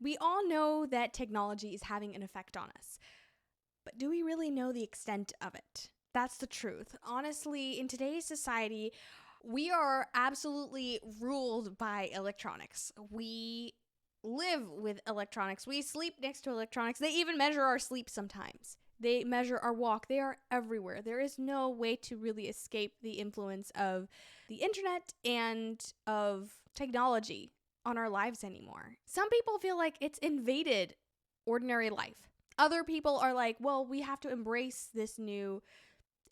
We all know that technology is having an effect on us, but do we really know the extent of it? That's the truth. Honestly, in today's society, we are absolutely ruled by electronics. We live with electronics. We sleep next to electronics. They even measure our sleep sometimes. They measure our walk. They are everywhere. There is no way to really escape the influence of the internet and of technology on our lives anymore. Some people feel like it's invaded ordinary life. Other people are like, well, we have to embrace this new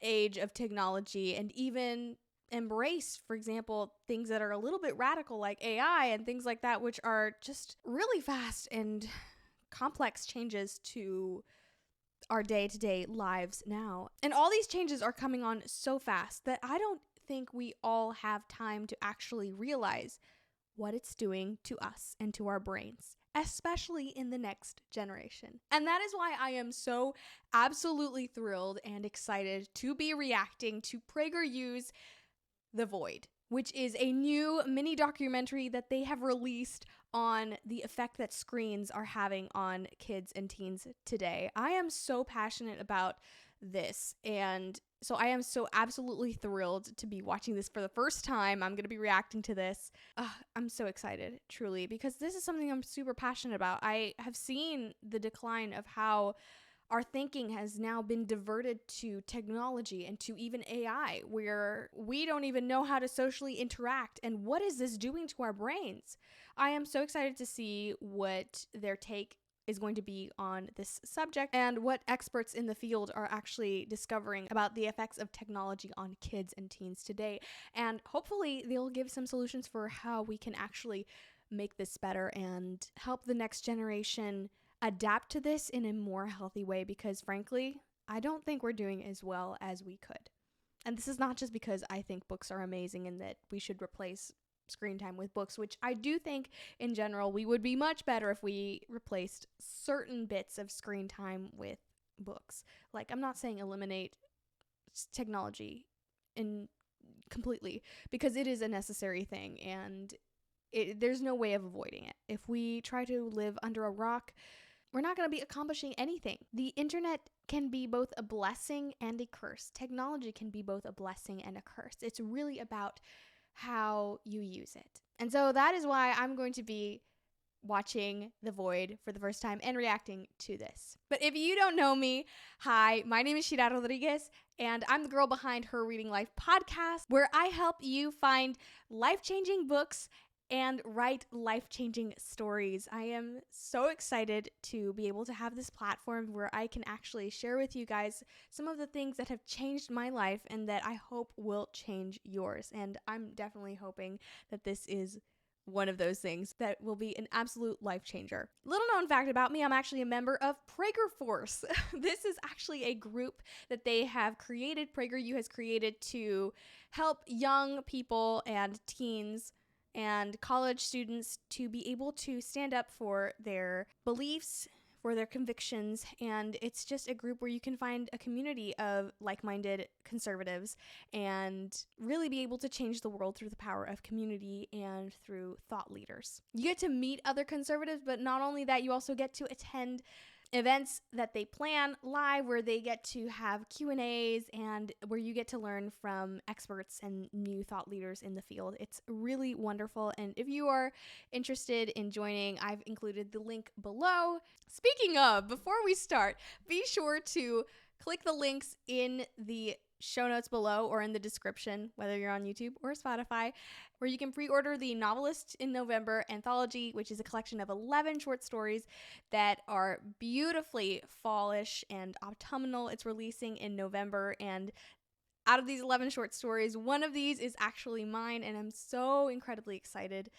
age of technology and even embrace, for example, things that are a little bit radical like AI and things like that, which are just really fast and complex changes to our day-to-day lives now. And all these changes are coming on so fast that I don't think we all have time to actually realize what it's doing to us and to our brains, especially in the next generation. And that is why I am so absolutely thrilled and excited to be reacting to PragerU's The Void, which is a new mini documentary that they have released on the effect that screens are having on kids and teens today. I am so passionate about this, and so I am so absolutely thrilled to be watching this for the first time. I'm going to be reacting to this. I'm so excited, truly, because this is something I'm super passionate about. I have seen the decline of how our thinking has now been diverted to technology and to even AI, where we don't even know how to socially interact. And what is this doing to our brains? I am so excited to see what their take is going to be on this subject and what experts in the field are actually discovering about the effects of technology on kids and teens today. And hopefully they'll give some solutions for how we can actually make this better and help the next generation adapt to this in a more healthy way, because frankly, I don't think we're doing as well as we could. And this is not just because I think books are amazing and that we should replace screen time with books, which I do think in general we would be much better if we replaced certain bits of screen time with books. Like, I'm not saying eliminate technology completely, because it is a necessary thing and there's no way of avoiding it. If we try to live under a rock, we're not going to be accomplishing anything. The internet can be both a blessing and a curse. Technology can be both a blessing and a curse. It's really about how you use it. And so that is why I'm going to be watching The Void for the first time and reacting to this. But if you don't know me, hi, my name is Shira Rodriguez, and I'm the girl behind Her Reading Life podcast, where I help you find life-changing books and write life-changing stories. I am so excited to be able to have this platform where I can actually share with you guys some of the things that have changed my life and that I hope will change yours. And I'm definitely hoping that this is one of those things that will be an absolute life changer. Little known fact about me, I'm actually a member of Prager Force. This is actually a group that they have created, PragerU has created, to help young people and teens and college students to be able to stand up for their beliefs, for their convictions. And it's just a group where you can find a community of like-minded conservatives and really be able to change the world through the power of community and through thought leaders. You get to meet other conservatives, but not only that, you also get to attend events that they plan live, where they get to have Q&As and where you get to learn from experts and new thought leaders in the field. It's really wonderful. And if you are interested in joining, I've included the link below. Speaking of, before we start, be sure to click the links in the show notes below or in the description, whether you're on YouTube or Spotify, where you can pre-order the Novelist in November anthology, which is a collection of 11 short stories that are beautifully fallish and autumnal. It's releasing in November, and out of these 11 short stories, one of these is actually mine, and I'm so incredibly excited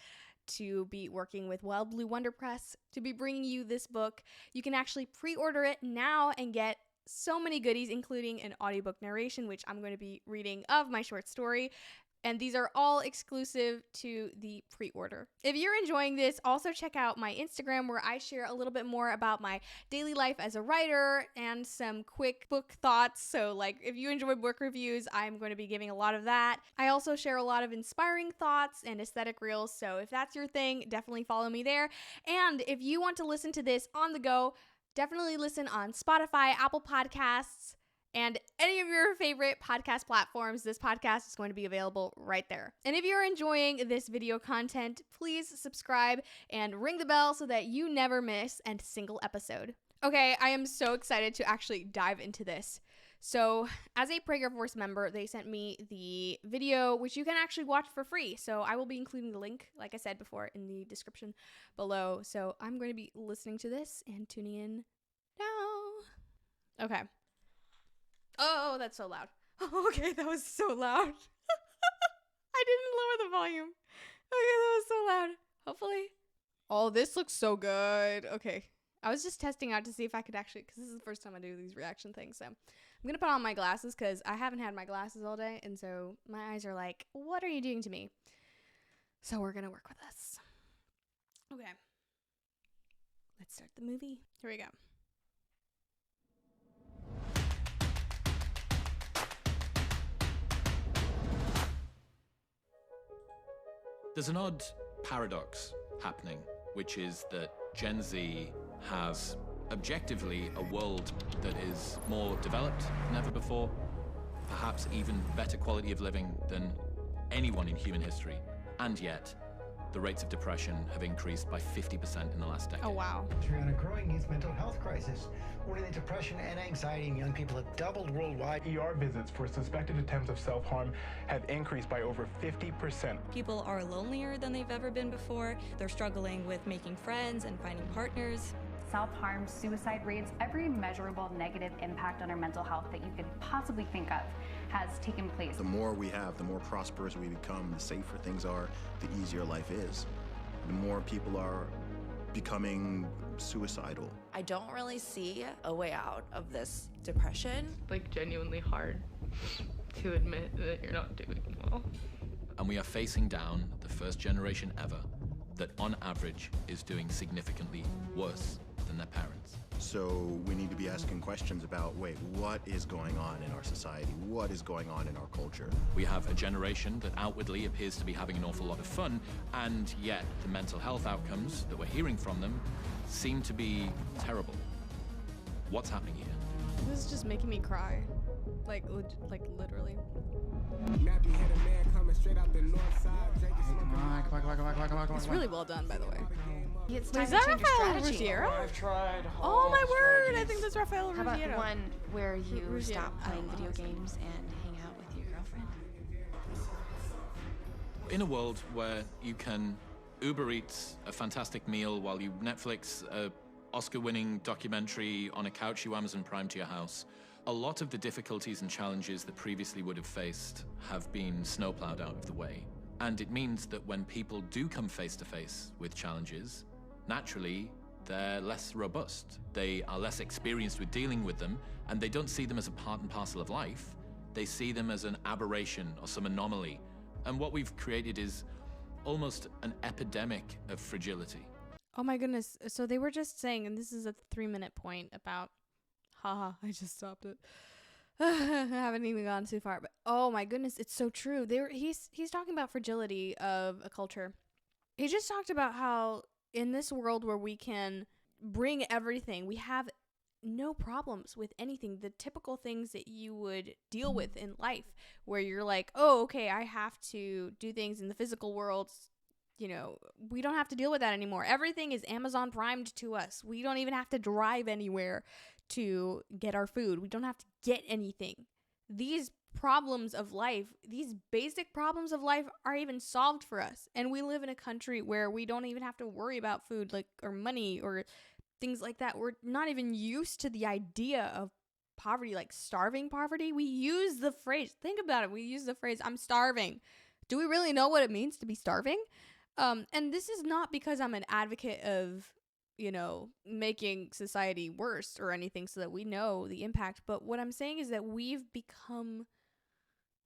to be working with Wild Blue Wonder Press to be bringing you this book. You can actually pre-order it now and get so many goodies, including an audiobook narration, which I'm going to be reading of my short story, And these are all exclusive to the pre-order. If you're enjoying this, also check out my Instagram where I share a little bit more about my daily life as a writer and some quick book thoughts. So like if you enjoy book reviews, I'm going to be giving a lot of that. I also share a lot of inspiring thoughts and aesthetic reels. So if that's your thing, definitely follow me there. And if you want to listen to this on the go, definitely listen on Spotify, Apple Podcasts, and any of your favorite podcast platforms. This podcast is going to be available right there. And if you're enjoying this video content, please subscribe and ring the bell so that you never miss a single episode. Okay, I am so excited to actually dive into this. So as a Prager Force member, they sent me the video, which you can actually watch for free. So I will be including the link, like I said before, in the description below. So I'm going to be listening to this and tuning in now. Okay. Oh, that's so loud. Okay, that was so loud. I didn't lower the volume. Okay, that was so loud. Hopefully. Oh, this looks so good. Okay. I was just testing out to see if I could actually, because this is the first time I do these reaction things. So I'm going to put on my glasses because I haven't had my glasses all day. And so my eyes are like, what are you doing to me? So we're going to work with this. Okay. Let's start the movie. Here we go. There's an odd paradox happening, which is that Gen Z has objectively a world that is more developed than ever before, perhaps even better quality of living than anyone in human history, and yet the rates of depression have increased by 50% in the last decade. Oh, wow. On a growing youth mental health crisis, where the depression and anxiety in young people have doubled worldwide. ER visits for suspected attempts of self-harm have increased by over 50%. People are lonelier than they've ever been before. They're struggling with making friends and finding partners. Self-harm, suicide rates, every measurable negative impact on our mental health that you could possibly think of has taken place. The more we have, the more prosperous we become, the safer things are, the easier life is. The more people are becoming suicidal. I don't really see a way out of this depression. Like genuinely hard to admit that you're not doing well. And we are facing down the first generation ever that on average is doing significantly worse than their parents. So we need to be asking questions about, wait, what is going on in our society? What is going on in our culture? We have a generation that outwardly appears to be having an awful lot of fun, and yet the mental health outcomes that we're hearing from them seem to be terrible. What's happening here? This is just making me cry. Like literally. It's really well done, by the way. It's Wait, time is to that change your Rafael strategy. Ruggiero? I've tried. Oh my word! I think that's Rafael How about the Ruggiero. one where you Ruggiero. stop I don't playing know. video games and hang out with your girlfriend? In a world where you can Uber Eats a fantastic meal while you Netflix a Oscar-winning documentary on a couch you Amazon Prime to your house, a lot of the difficulties and challenges that previously would have faced have been snowplowed out of the way. And it means that when people do come face to face with challenges, naturally, they're less robust. They are less experienced with dealing with them, and they don't see them as a part and parcel of life. They see them as an aberration or some anomaly. And what we've created is almost an epidemic of fragility. Oh my goodness. So they were just saying, and this is a 3-minute point about, haha, I just stopped it. I haven't even gone too far, but oh my goodness, it's so true. He's talking about fragility of a culture. He just talked about how in this world where we can bring everything, we have no problems with anything. The typical things that you would deal with in life, where you're like, oh, okay, I have to do things in the physical world. You know, we don't have to deal with that anymore. Everything is Amazon primed to us. We don't even have to drive anywhere to get our food. We don't have to get anything. These problems of life, these basic problems of life are even solved for us. And we live in a country where we don't even have to worry about food, like, or money or things like that. We're not even used to the idea of poverty, like starving poverty. We use the phrase, think about it. We use the phrase, I'm starving. Do we really know what it means to be starving? And this is not because I'm an advocate of, you know, making society worse or anything so that we know the impact. But what I'm saying is that we've become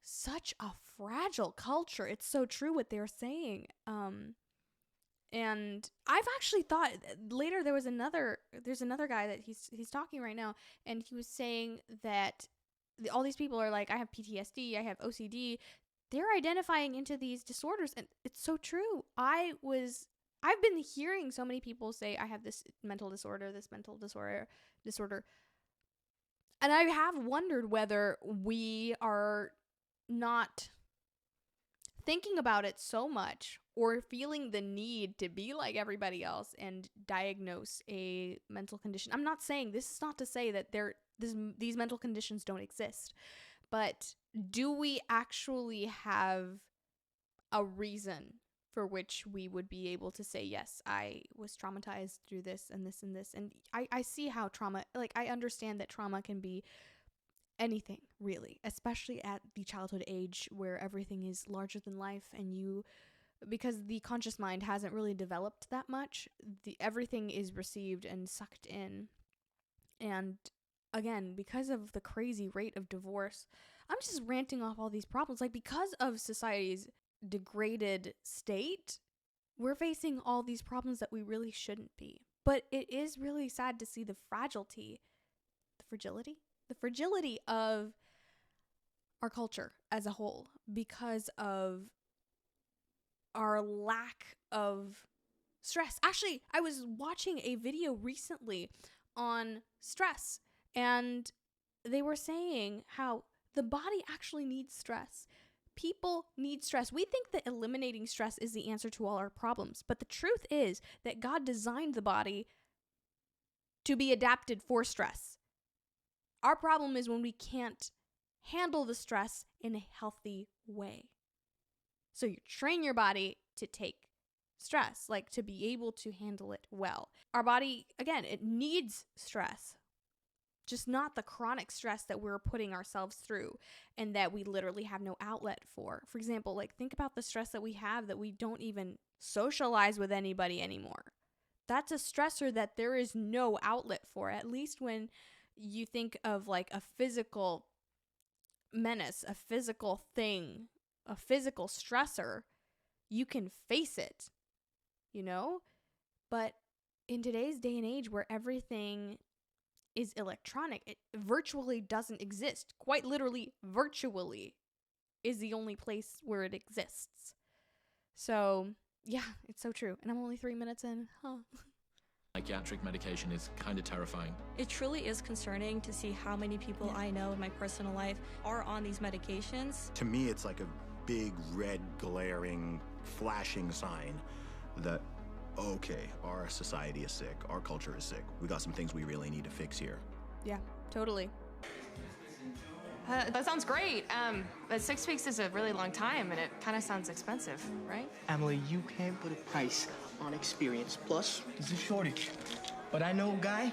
such a fragile culture. It's so true what they're saying. And I've actually thought later there's another guy that he's talking right now, and he was saying that all these people are like, I have PTSD, I have OCD. They're identifying into these disorders, and it's so true. I've been hearing so many people say, I have this mental disorder, and I have wondered whether we are not thinking about it so much or feeling the need to be like everybody else and diagnose a mental condition. I'm not saying, this is not to say that these mental conditions don't exist, but do we actually have a reason for which we would be able to say, yes, I was traumatized through this and this and this. And I see how trauma, like, I understand that trauma can be anything, really, especially at the childhood age where everything is larger than life, and because the conscious mind hasn't really developed that much, everything is received and sucked in. And again, because of the crazy rate of divorce, I'm just ranting off all these problems. Like, because of society's degraded state, we're facing all these problems that we really shouldn't be. But it is really sad to see the fragility of our culture as a whole, because of our lack of stress. Actually, I was watching a video recently on stress, and they were saying how the body actually needs stress. People need stress. We think that eliminating stress is the answer to all our problems, but the truth is that God designed the body to be adapted for stress. Our problem is when we can't handle the stress in a healthy way. So you train your body to take stress, like to be able to handle it well. Our body, again, it needs stress, just not the chronic stress that we're putting ourselves through and that we literally have no outlet for. For example, like, think about the stress that we have that we don't even socialize with anybody anymore. That's a stressor that there is no outlet for. At least when you think of like a physical menace, a physical thing, a physical stressor, you can face it, But in today's day and age where everything is electronic, it virtually doesn't exist. Quite literally, virtually is the only place where it exists. So, yeah, it's so true. And I'm only 3 minutes in. Psychiatric medication is kind of terrifying. It truly is concerning to see how many people I know in my personal life are on these medications. To me, it's like a big, red, glaring, flashing sign that, okay, our society is sick, our culture is sick. We got some things we really need to fix here. Yeah, totally. That sounds great. But 6 weeks is a really long time, and it kind of sounds expensive, right? Emily, you can't put a price on experience. Plus, there's a shortage. But I know a guy.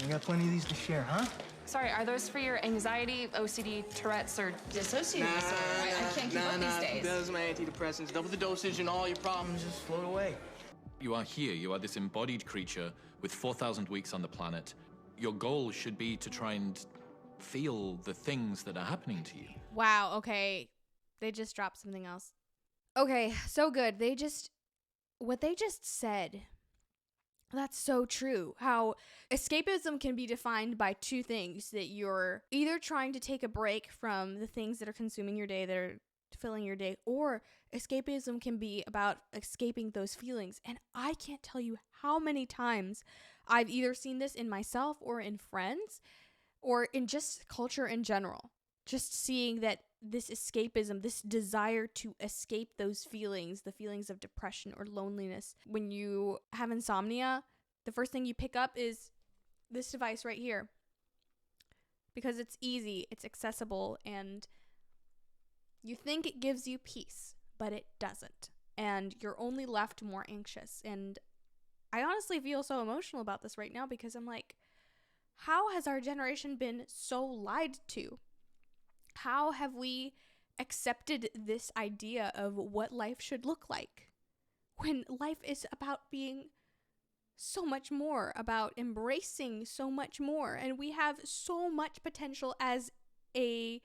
We got plenty of these to share, huh? Sorry, are those for your anxiety, OCD, Tourette's, or dissociative disorder? I can't keep up these days. Those are my antidepressants. Double the dosage and all your problems just float away. You are here. You are this embodied creature with 4,000 weeks on the planet. Your goal should be to try and feel the things that are happening to you. Wow, okay. They just dropped something else. Okay, so good. What they just said, that's so true. How escapism can be defined by two things: that you're either trying to take a break from the things that are consuming your day, that are filling your day, or escapism can be about escaping those feelings. And I can't tell you how many times I've either seen this in myself or in friends or in just culture in general. Just seeing that this escapism, this desire to escape those feelings, the feelings of depression or loneliness. When you have insomnia, the first thing you pick up is this device right here. Because it's easy, it's accessible, and you think it gives you peace, but it doesn't. And you're only left more anxious. And I honestly feel so emotional about this right now because I'm like, how has our generation been so lied to? How have we accepted this idea of what life should look like when life is about being so much more, about embracing so much more, and we have so much potential as a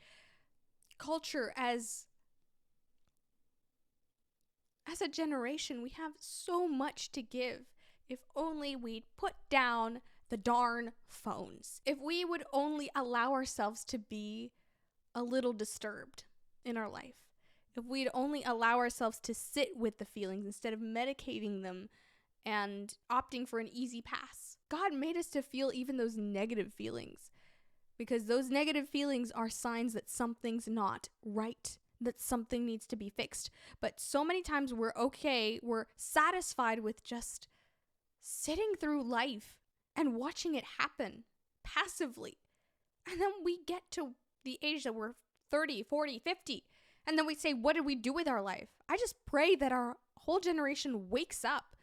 culture, as a generation, we have so much to give. If only we'd put down the darn phones. If we would only allow ourselves to be a little disturbed in our life. If we'd only allow ourselves to sit with the feelings instead of medicating them and opting for an easy pass. God made us to feel even those negative feelings, because those negative feelings are signs that something's not right, that something needs to be fixed. But so many times we're satisfied with just sitting through life and watching it happen passively. And then we get to the age that we're 30, 40, 50, and then we say, what did we do with our life? I just pray that our whole generation wakes up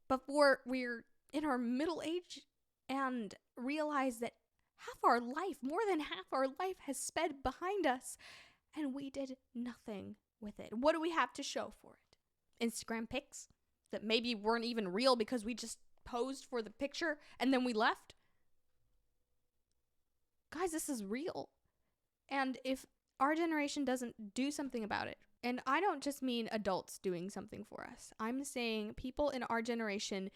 before we're in our middle age and realize that half our life, more than half our life, has sped behind us and we did nothing with it. What do we have to show for it? Instagram pics that maybe weren't even real because we just posed for the picture and then we left? Guys, this is real. And if our generation doesn't do something about it, and I don't just mean adults doing something for us, I'm saying people in our generation,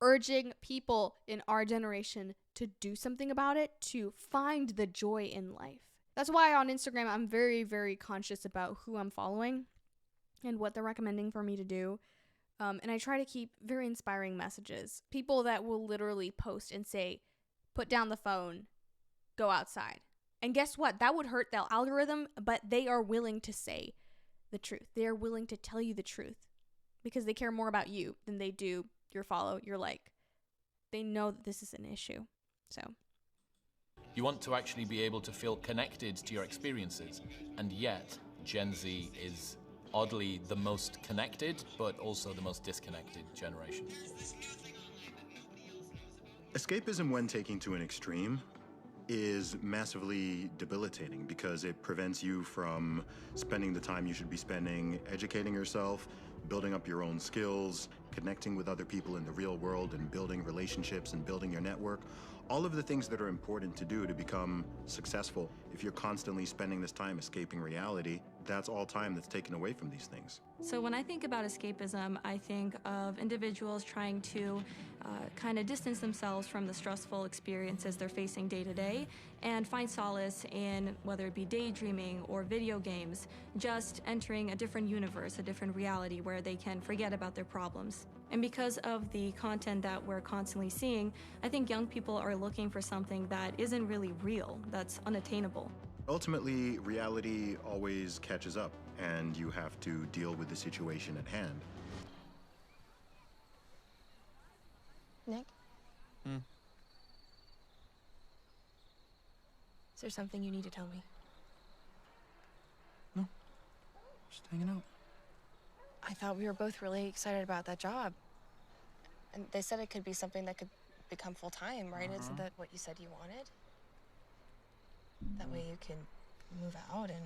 urging people in our generation to do something about it, to find the joy in life. That's why on Instagram, I'm very, very conscious about who I'm following and what they're recommending for me to do. And I try to keep very inspiring messages. People that will literally post and say, put down the phone, go outside. And guess what? That would hurt the algorithm, but they are willing to say the truth. They are willing to tell you the truth because they care more about you than they do your follow, your like. They know that this is an issue. So you want to actually be able to feel connected to your experiences, and yet Gen Z is oddly the most connected, but also the most disconnected generation. Escapism, when taken to an extreme, is massively debilitating because it prevents you from spending the time you should be spending educating yourself, building up your own skills, connecting with other people in the real world, and building relationships and building your network. All of the things that are important to do to become successful. If you're constantly spending this time escaping reality, that's all time that's taken away from these things. So when I think about escapism, I think of individuals trying to kind of distance themselves from the stressful experiences they're facing day to day and find solace in whether it be daydreaming or video games, just entering a different universe, a different reality where they can forget about their problems. And because of the content that we're constantly seeing, I think young people are looking for something that isn't really real, that's unattainable. Ultimately, reality always catches up, and you have to deal with the situation at hand. Nick? Is there something you need to tell me? No. Just hanging out. I thought we were both really excited about that job. And they said it could be something that could become full-time, right? Isn't that what you said you wanted? That way you can move out and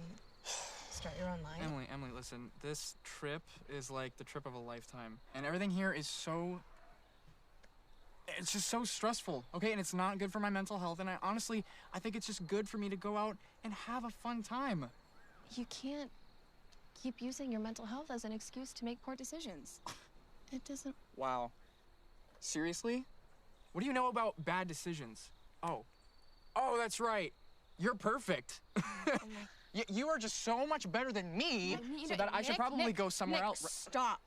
start your own life. Emily, listen. This trip is like the trip of a lifetime. And everything here is so... It's just so stressful, okay? And it's not good for my mental health. And I think it's just good for me to go out and have a fun time. You can't keep using your mental health as an excuse to make poor decisions. It doesn't... Wow. Seriously? What do you know about bad decisions? Oh, that's right. You're perfect. You are just so much better than me, so that I should probably go somewhere else. Stop.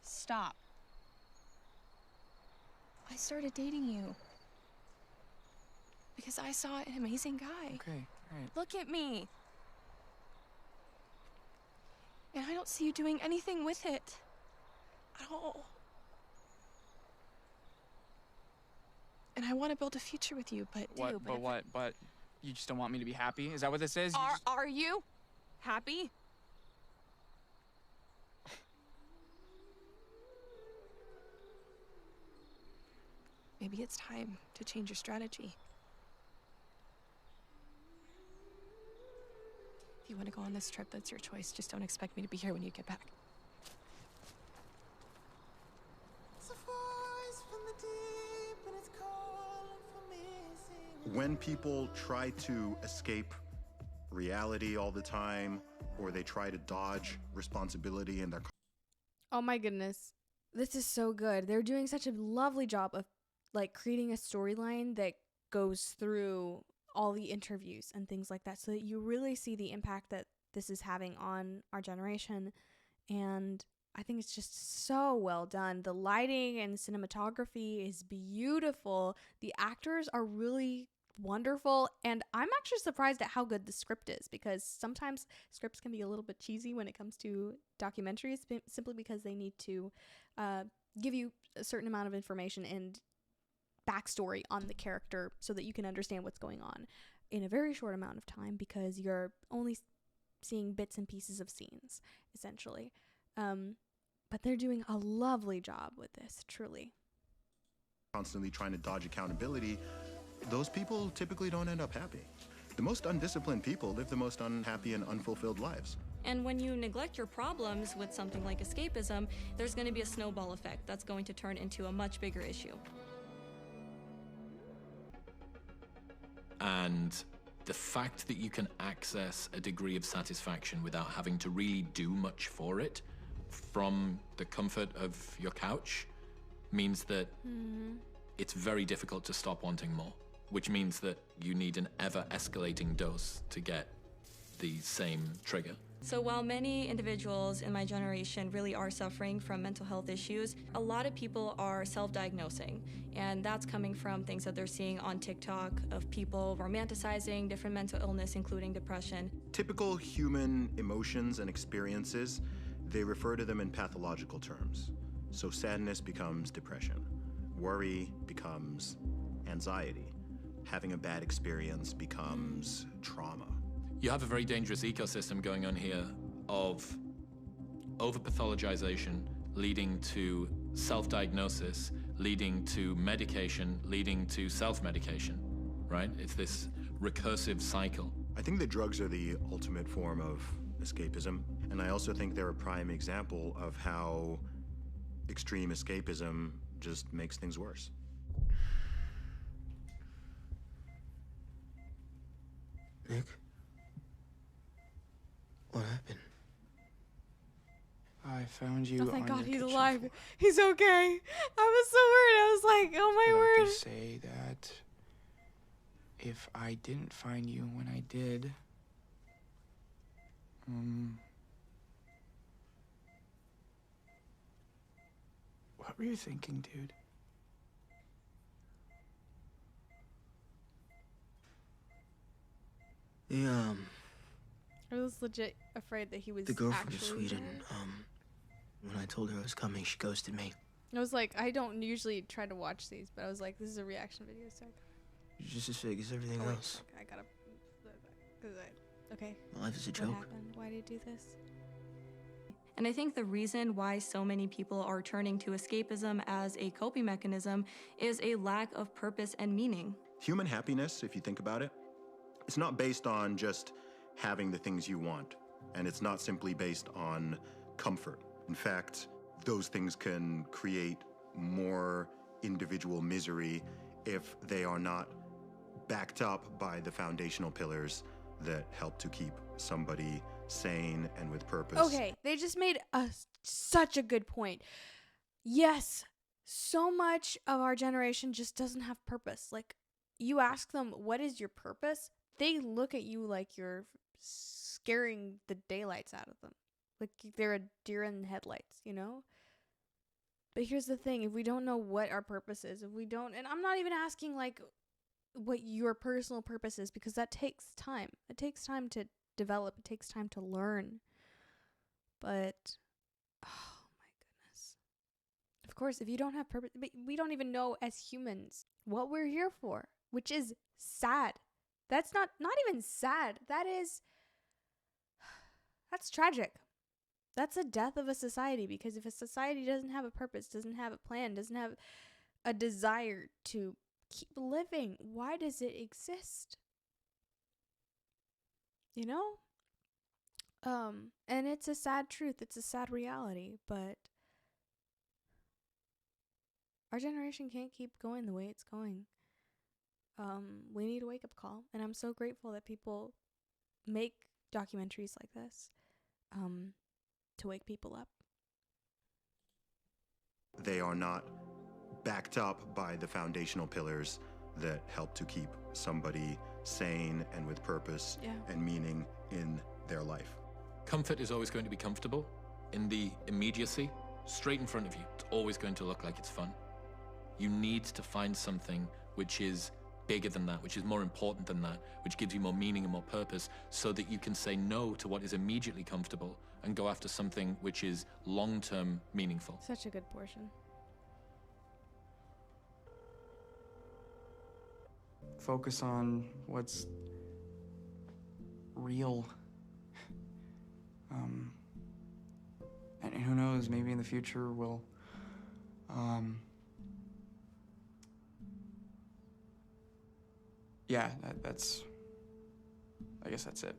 Stop. I started dating you because I saw an amazing guy. Okay, all right. Look at me. And I don't see you doing anything with it at all. And I want to build a future with you, but But you just don't want me to be happy? Is that what this is? Are you happy? Maybe it's time to change your strategy. If you want to go on this trip, that's your choice. Just don't expect me to be here when you get back. When people try to escape reality all the time, or they try to dodge responsibility in their. Oh my goodness. This is so good. They're doing such a lovely job of like creating a storyline that goes through all the interviews and things like that, so that you really see the impact that this is having on our generation. And I think it's just so well done. The lighting and cinematography is beautiful. The actors are really wonderful, and I'm actually surprised at how good the script is, because sometimes scripts can be a little bit cheesy when it comes to documentaries, simply because they need to give you a certain amount of information and backstory on the character so that you can understand what's going on in a very short amount of time, because you're only seeing bits and pieces of scenes, essentially. But they're doing a lovely job with this, truly. Constantly trying to dodge accountability, those people typically don't end up happy. The most undisciplined people live the most unhappy and unfulfilled lives. And when you neglect your problems with something like escapism, there's going to be a snowball effect that's going to turn into a much bigger issue. And the fact that you can access a degree of satisfaction without having to really do much for it from the comfort of your couch means that it's very difficult to stop wanting more, which means that you need an ever-escalating dose to get the same trigger. So while many individuals in my generation really are suffering from mental health issues, a lot of people are self-diagnosing. And that's coming from things that they're seeing on TikTok of people romanticizing different mental illness, including depression. Typical human emotions and experiences, they refer to them in pathological terms. So sadness becomes depression. Worry becomes anxiety. Having a bad experience becomes trauma. You have a very dangerous ecosystem going on here of over-pathologization leading to self-diagnosis, leading to medication, leading to self-medication, right? It's this recursive cycle. I think that drugs are the ultimate form of escapism, and I also think they're a prime example of how extreme escapism just makes things worse. Nick? What happened? I found you. Oh, thank God, he's kitchen alive. floor. He's okay. I was so worried. I was like, oh my I'd like word. to say that if I didn't find you when I did, what were you thinking, dude? I was legit afraid that he was The girl from actually Sweden, there. when I told her I was coming, she ghosted me. I was like, I don't usually try to watch these, but I was like, this is a reaction video, so Just as fake as everything wait, else. I gotta. Okay. My life is a What joke. happened? Why did he do this? And I think the reason why so many people are turning to escapism as a coping mechanism is a lack of purpose and meaning. Human happiness, if you think about it, it's not based on just having the things you want, and it's not simply based on comfort. In fact, those things can create more individual misery if they are not backed up by the foundational pillars that help to keep somebody sane and with purpose. Okay, they just made such a good point. Yes, so much of our generation just doesn't have purpose. Like, you ask them, what is your purpose? They look at you like you're scaring the daylights out of them. Like they're a deer in the headlights, you know? But here's the thing, if we don't know what our purpose is, if we don't, and I'm not even asking like what your personal purpose is, because that takes time. It takes time to develop. It takes time to learn. But, oh my goodness. Of course, if you don't have purpose, but we don't even know as humans what we're here for, which is sad. That's not even sad. That's tragic. That's a death of a society, because if a society doesn't have a purpose, doesn't have a plan, doesn't have a desire to keep living, why does it exist? You know? And it's a sad truth. It's a sad reality, but our generation can't keep going the way it's going. We need a wake-up call, and I'm so grateful that people make documentaries like this to wake people up. They are not backed up by the foundational pillars that help to keep somebody sane and with purpose and meaning in their life. Comfort is always going to be comfortable. In the immediacy, straight in front of you, it's always going to look like it's fun. You need to find something which is bigger than that, which is more important than that, which gives you more meaning and more purpose, so that you can say no to what is immediately comfortable and go after something which is long-term meaningful. Such a good portion. Focus on what's real. And who knows, maybe in the future we'll, yeah, I guess that's it.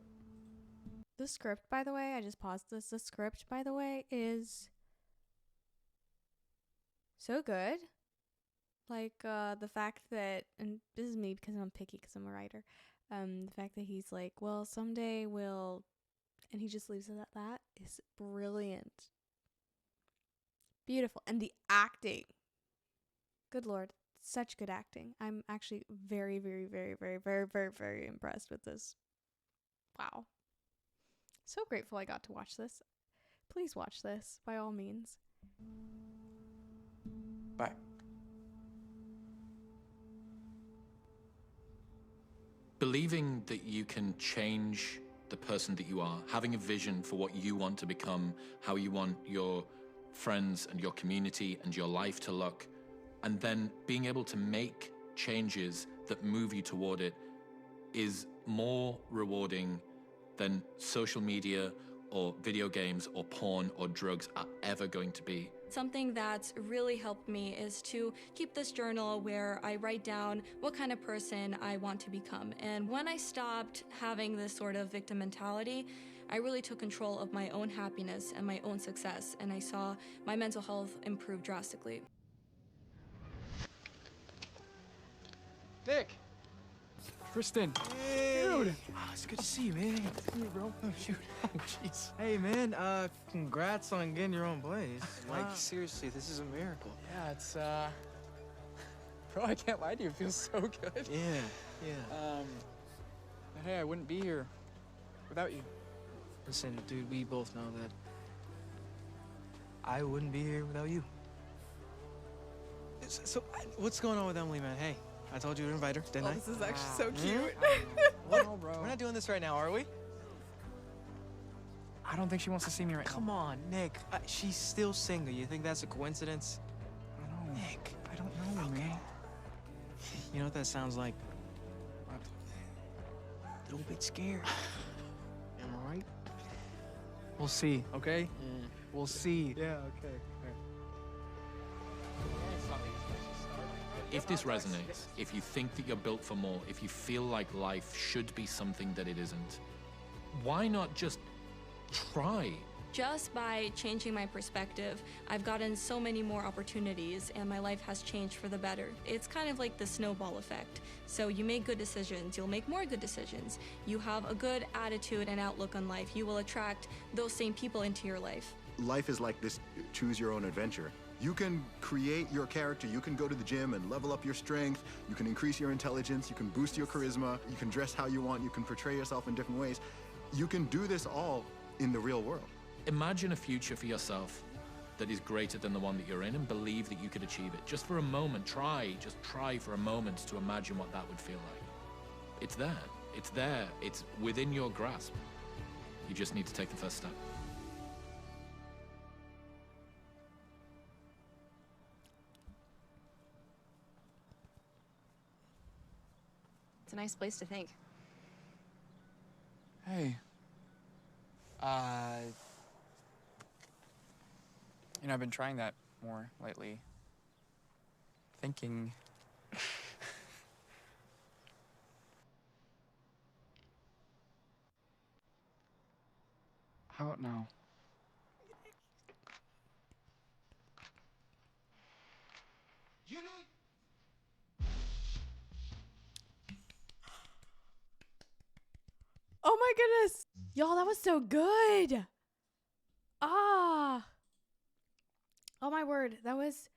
The script, by the way, I just paused this. The script, by the way, is so good. Like, the fact that, and this is me because I'm picky because I'm a writer, the fact that he's like, well, someday we'll, and he just leaves it at that is brilliant. Beautiful. And the acting. Good Lord. Such good acting. I'm actually very, very, very, very, very, very, very impressed with this. Wow. So grateful I got to watch this. Please watch this, by all means. Bye. Believing that you can change the person that you are, having a vision for what you want to become, how you want your friends and your community and your life to look, and then being able to make changes that move you toward it is more rewarding than social media or video games or porn or drugs are ever going to be. Something that's really helped me is to keep this journal where I write down what kind of person I want to become. And when I stopped having this sort of victim mentality, I really took control of my own happiness and my own success, and I saw my mental health improve drastically. Nick! Kristen! Hey! Dude! Oh, it's good to see you, man. Good to see you, bro. Oh, shoot. Oh, jeez. Hey, man, congrats on getting your own place. Like, seriously, this is a miracle. Yeah, it's, bro, I can't lie to you. It feels so good. Yeah. But hey, I wouldn't be here without you. Listen, dude, we both know that I wouldn't be here without you. So, what's going on with Emily, man? Hey, I told you to invite her, didn't I? This is actually so cute. No, bro. We're not doing this right now, are we? I don't think she wants to see me right now. Come on, Nick. She's still single. You think that's a coincidence? I don't know. Nick. I don't know, man. You know what that sounds like? What? A little bit scared. Am I right? We'll see, okay? Yeah. We'll see. Yeah, okay. If this resonates, if you think that you're built for more, if you feel like life should be something that it isn't, why not just try? Just by changing my perspective, I've gotten so many more opportunities and my life has changed for the better. It's kind of like the snowball effect. So you make good decisions, you'll make more good decisions. You have a good attitude and outlook on life, you will attract those same people into your life. Life is like this choose your own adventure. You can create your character, you can go to the gym and level up your strength, you can increase your intelligence, you can boost your charisma, you can dress how you want, you can portray yourself in different ways. You can do this all in the real world. Imagine a future for yourself that is greater than the one that you're in and believe that you could achieve it. Just for a moment, just try for a moment to imagine what that would feel like. It's there, it's within your grasp. You just need to take the first step. It's a nice place to think. Hey. You know, I've been trying that more lately. Thinking. How about now? Oh my goodness. Y'all, that was so good. Ah. Oh my word. That was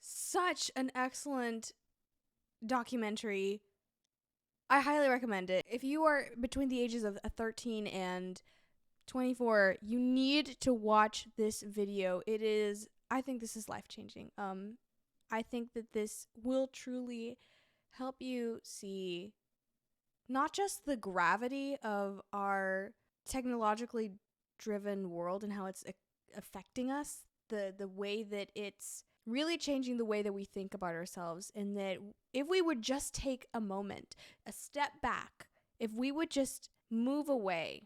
such an excellent documentary. I highly recommend it. If you are between the ages of 13 and 24, you need to watch this video. I think this is life-changing. I think that this will truly help you see not just the gravity of our technologically driven world and how it's affecting us, the way that it's really changing the way that we think about ourselves, and that if we would just take a moment, a step back, if we would just move away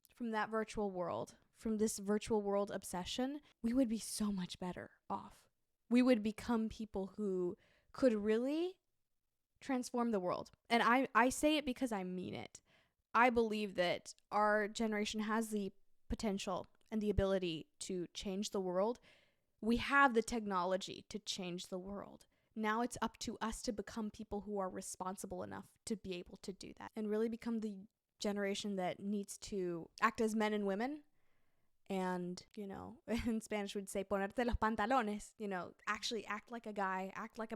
from that virtual world, from this virtual world obsession, we would be so much better off. We would become people who could really transform the world. And I say it because I mean it. I believe that our generation has the potential and the ability to change the world. We have the technology to change the world. Now it's up to us to become people who are responsible enough to be able to do that and really become the generation that needs to act as men and women. And, you know, in Spanish we'd say ponerte los pantalones, you know, actually act like a guy, act like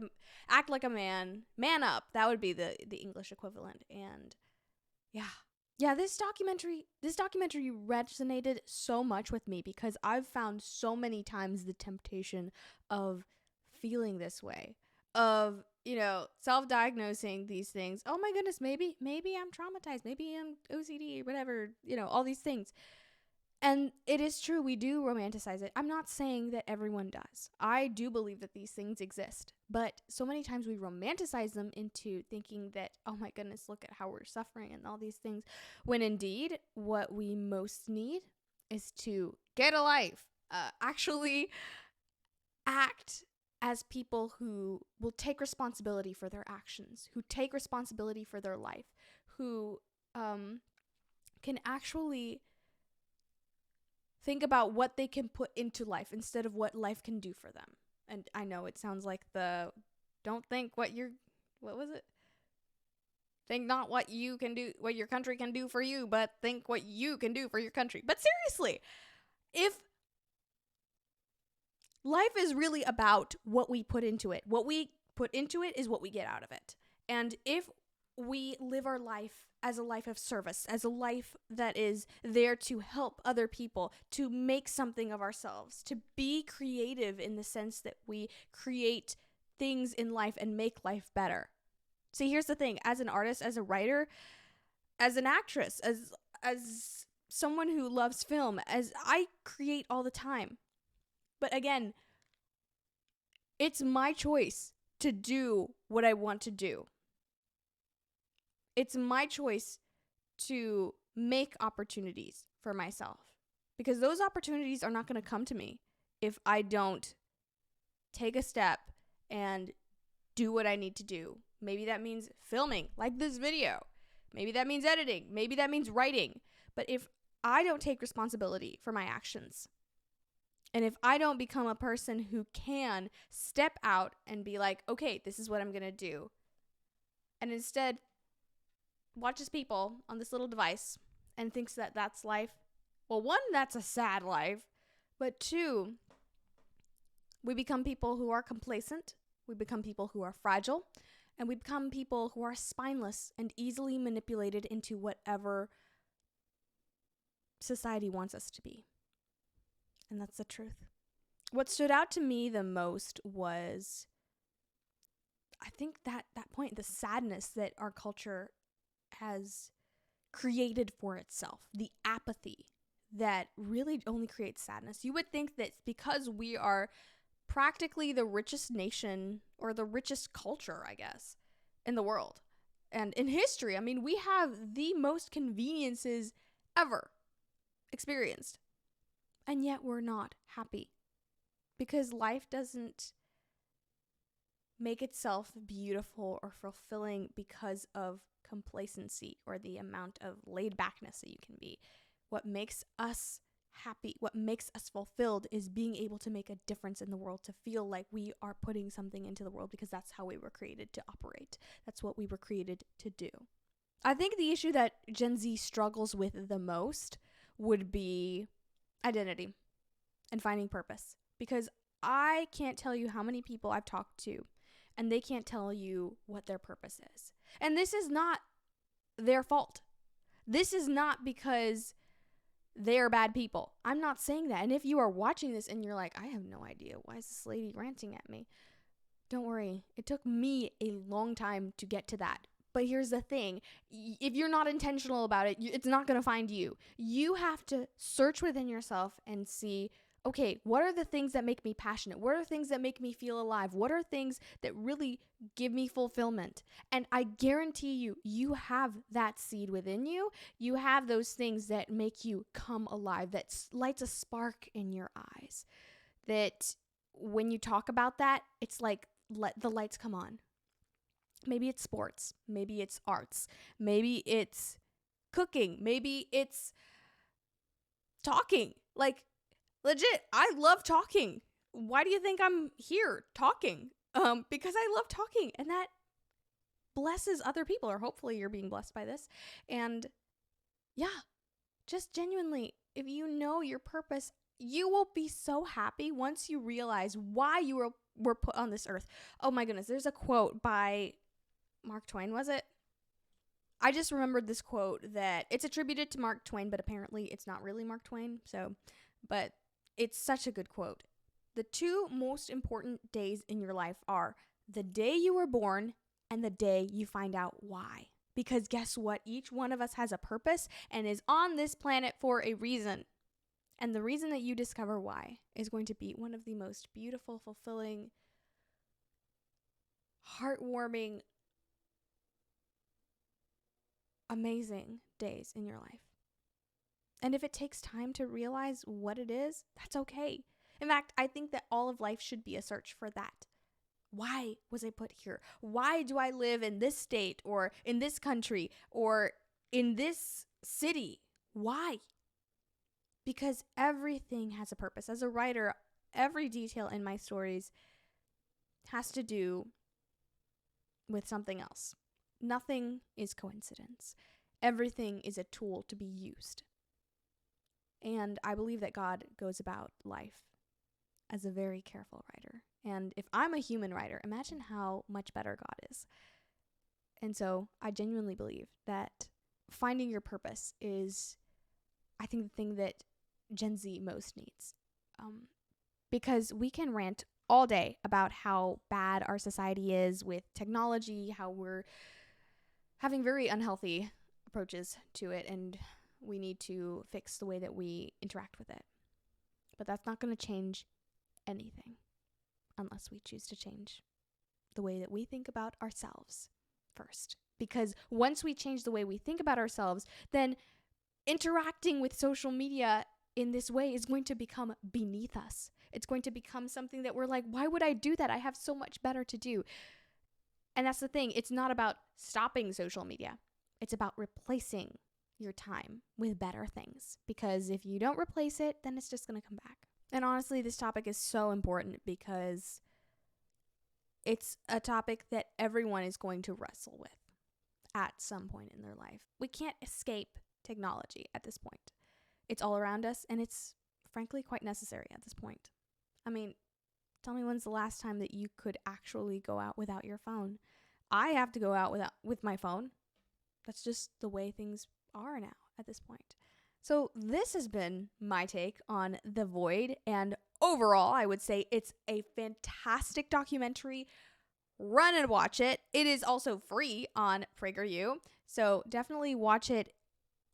a man up. That would be the English equivalent. And yeah, this documentary resonated so much with me because I've found so many times the temptation of feeling this way, of, you know, self-diagnosing these things. Oh my goodness, maybe I'm traumatized, maybe I'm OCD, whatever, you know, all these things. And it is true, we do romanticize it. I'm not saying that everyone does. I do believe that these things exist. But so many times we romanticize them into thinking that, oh my goodness, look at how we're suffering and all these things. When indeed, what we most need is to get a life. Actually act as people who will take responsibility for their actions, who take responsibility for their life, who can actually think about what they can put into life instead of what life can do for them. And I know it sounds like don't think what was it? Think not what you can do, what your country can do for you, but think what you can do for your country. But seriously, if life is really about what we put into it, what we put into it is what we get out of it. And if we live our life as a life of service, as a life that is there to help other people, to make something of ourselves, to be creative in the sense that we create things in life and make life better. See, here's the thing. As an artist, as a writer, as an actress, as someone who loves film, as I create all the time. But again, it's my choice to do what I want to do. It's my choice to make opportunities for myself, because those opportunities are not going to come to me if I don't take a step and do what I need to do. Maybe that means filming, like this video. Maybe that means editing. Maybe that means writing. But if I don't take responsibility for my actions, and if I don't become a person who can step out and be like, okay, this is what I'm going to do, and instead watches people on this little device and thinks that that's life. Well, one, that's a sad life. But two, we become people who are complacent. We become people who are fragile. And we become people who are spineless and easily manipulated into whatever society wants us to be. And that's the truth. What stood out to me the most was, I think that point, the sadness that our culture has created for itself, the apathy that really only creates sadness. You would think that because we are practically the richest nation, or the richest culture, I guess, in the world and in history, I mean, we have the most conveniences ever experienced, and yet we're not happy because life doesn't make itself beautiful or fulfilling because of complacency or the amount of laid backness that you can be. What makes us happy, what makes us fulfilled, is being able to make a difference in the world, to feel like we are putting something into the world, because that's how we were created to operate. That's what we were created to do. I think the issue that Gen Z struggles with the most would be identity and finding purpose. Because I can't tell you how many people I've talked to, and they can't tell you what their purpose is. And this is not their fault. This is not because they're bad people. I'm not saying that. And if you are watching this and you're like, I have no idea, why is this lady ranting at me? Don't worry. It took me a long time to get to that. But here's the thing. If you're not intentional about it, it's not going to find you. You have to search within yourself and see, okay, what are the things that make me passionate? What are things that make me feel alive? What are things that really give me fulfillment? And I guarantee you, you have that seed within you. You have those things that make you come alive, that lights a spark in your eyes. That when you talk about that, it's like the lights come on. Maybe it's sports. Maybe it's arts. Maybe it's cooking. Maybe it's talking. Like, legit, I love talking. Why do you think I'm here talking? Because I love talking, and that blesses other people, or hopefully you're being blessed by this. And yeah, just genuinely, if you know your purpose, you will be so happy once you realize why you were put on this earth. Oh my goodness, there's a quote by Mark Twain, was it? I just remembered this quote that it's attributed to Mark Twain, but apparently it's not really Mark Twain. But it's such a good quote. The two most important days in your life are the day you were born and the day you find out why. Because guess what? Each one of us has a purpose and is on this planet for a reason. And the reason that you discover why is going to be one of the most beautiful, fulfilling, heartwarming, amazing days in your life. And if it takes time to realize what it is, that's okay. In fact, I think that all of life should be a search for that. Why was I put here? Why do I live in this state or in this country or in this city? Why? Because everything has a purpose. As a writer, every detail in my stories has to do with something else. Nothing is coincidence. Everything is a tool to be used. And I believe that God goes about life as a very careful writer. And if I'm a human writer, imagine how much better God is. And so I genuinely believe that finding your purpose is, I think, the thing that Gen Z most needs. Because we can rant all day about how bad our society is with technology, how we're having very unhealthy approaches to it, and we need to fix the way that we interact with it. But that's not going to change anything unless we choose to change the way that we think about ourselves first. Because once we change the way we think about ourselves, then interacting with social media in this way is going to become beneath us. It's going to become something that we're like, why would I do that? I have so much better to do. And that's the thing. It's not about stopping social media. It's about replacing your time with better things. Because if you don't replace it, then it's just going to come back. And honestly, this topic is so important because it's a topic that everyone is going to wrestle with at some point in their life. We can't escape technology at this point. It's all around us, and it's frankly quite necessary at this point. I mean, tell me when's the last time that you could actually go out without your phone? I have to go out with my phone. That's just the way things are now at this point. So this has been my take on The Void, and overall, I would say it's a fantastic documentary. Run and watch it. It is also free on PragerU, so definitely watch it.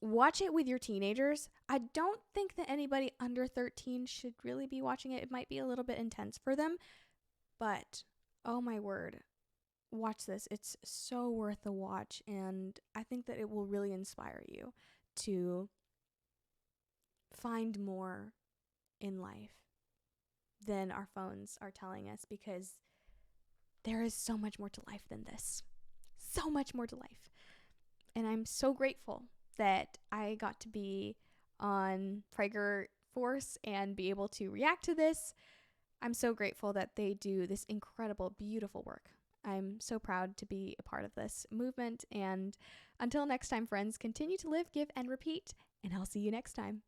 Watch it with your teenagers. I don't think that anybody under 13 should really be watching it. It might be a little bit intense for them, but oh my word, watch this. It's so worth the watch, and I think that it will really inspire you to find more in life than our phones are telling us, because there is so much more to life than this. So much more to life. And I'm so grateful that I got to be on Prager Force and be able to react to this. I'm so grateful that they do this incredible, beautiful work. I'm so proud to be a part of this movement. And until next time, friends, continue to live, give, and repeat. And I'll see you next time.